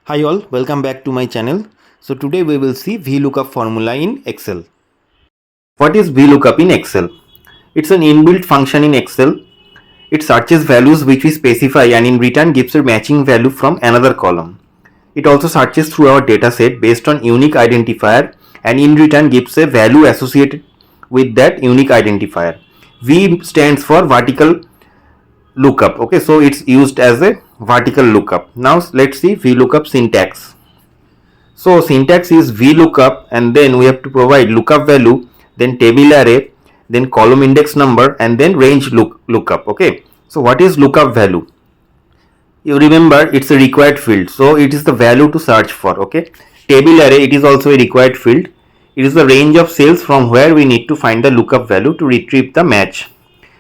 Hi all, welcome back to my channel. So today we will see vlookup formula in Excel. What is vlookup in Excel? It's an inbuilt function in Excel. It searches values which we specify and in return gives a matching value from another column. It also searches through our dataset based on unique identifier and in return gives a value associated with that unique identifier. V stands for vertical lookup. Okay, so it's used as a vertical lookup. Now let's see vlookup syntax. So syntax is vlookup and then we have to provide lookup value, then table array, then column index number and then range lookup. Okay, so what is lookup value? You remember it's a required field, so it is the value to search for. Okay, table array, it is also a required field. It is the range of cells from where we need to find the lookup value to retrieve the match.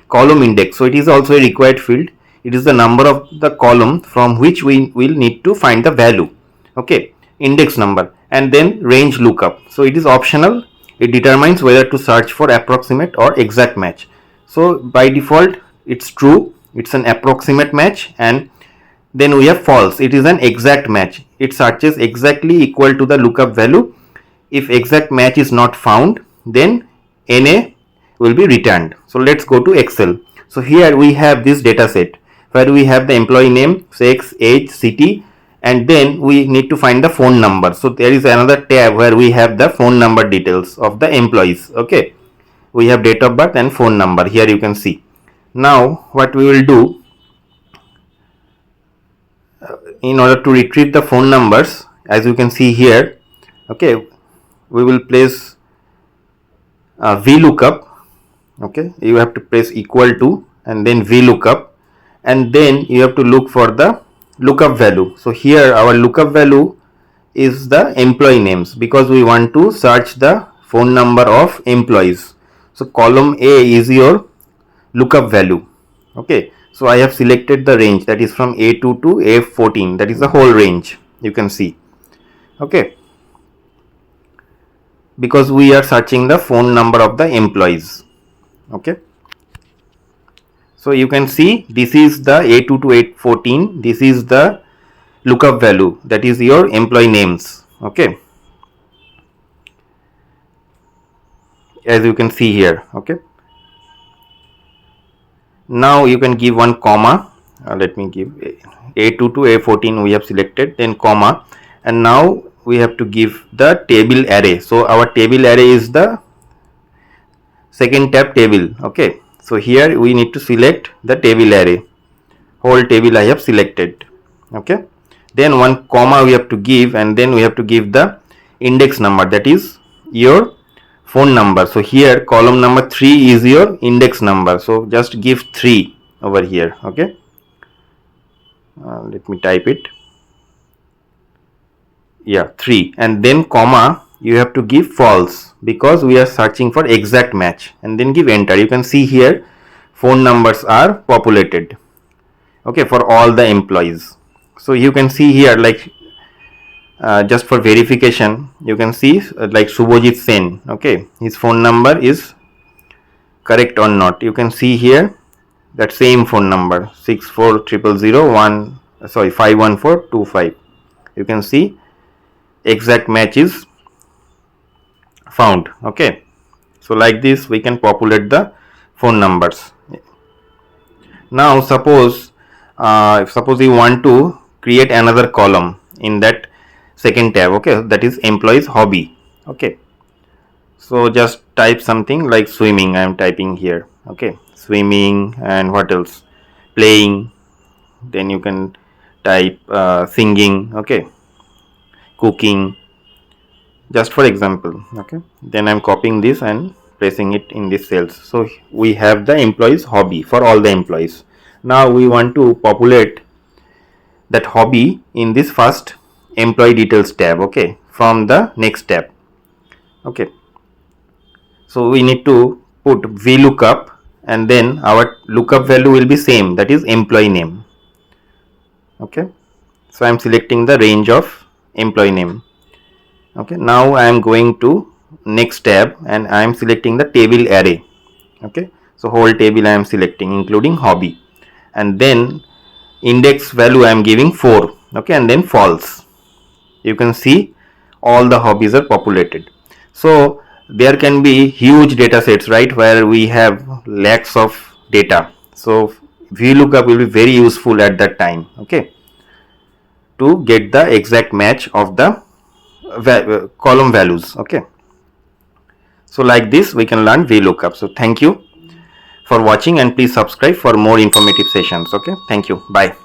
Column index, so it is also a required field. It is the number of the column from which we will need to find the value. Okay, index number, and then range lookup, so it is optional. It determines whether to search for approximate or exact match. So by default it's true, it's an approximate match, and then we have false, it is an exact match. It searches exactly equal to the lookup value. If exact match is not found, then NA will be returned. So let's go to Excel. So here we have this data set where we have the employee name, sex, age, city, and then we need to find the phone number. So there is another tab where we have the phone number details of the employees. Okay, we have date of birth and phone number. Here you can see. Now what we will do, in order to retrieve the phone numbers, as you can see here, okay, we will place vlookup. Okay, you have to press equal to and then vlookup, and then you have to look for the lookup value. So here our lookup value is the employee names because we want to search the phone number of employees. So column A is your lookup value. Okay, so I have selected the range, that is from A2 to A14, that is the whole range, you can see. Okay, because we are searching the phone number of the employees. Okay, so you can see this is the A2 to A14, this is the lookup value, that is your employee names. Okay, as you can see here. Okay, now you can give one comma. Let me give A2 to A14 we have selected, then comma, and now we have to give the table array. So our table array is the second tab, table. Okay, so here we need to select the table array, whole table I have selected. Okay, then one comma we have to give, and then we have to give the index number, that is your phone number. So here column number 3 is your index number, so just give 3 over here. Okay, let me type it. Yeah, 3, and then comma you have to give false because we are searching for exact match, and then give enter. You can see here phone numbers are populated, okay, for all the employees. So you can see here, like just for verification, you can see like Subhojit Sen. Okay, his phone number is correct or not. You can see here that same phone number 51425. You can see exact match is found. Okay, so like this we can populate the phone numbers. Now suppose you want to create another column in that second tab. Okay, that is employees hobby. Okay, so just type something like swimming. I am typing here. Okay, swimming, and what else, playing, then you can type singing. Okay, cooking, just for example. Okay, then I'm copying this and placing it in this cells. So we have the employees hobby for all the employees. Now we want to populate that hobby in this first employee details tab. Okay, from the next tab. Okay, so we need to put vlookup, and then our lookup value will be same, that is employee name. Okay, so I'm selecting the range of employee name. Okay, now I am going to next tab and I am selecting the table array. Okay, so whole table I am selecting including hobby, and then index value I am giving 4. Okay, and then false. you can see all the hobbies are populated. So there can be huge data sets, right, where we have lakhs of data. So vlookup will be very useful at that time, okay, to get the exact match of the column values. Okay, so like this we can learn vlookup. So thank you for watching, and please subscribe for more informative sessions. Okay, thank you, bye.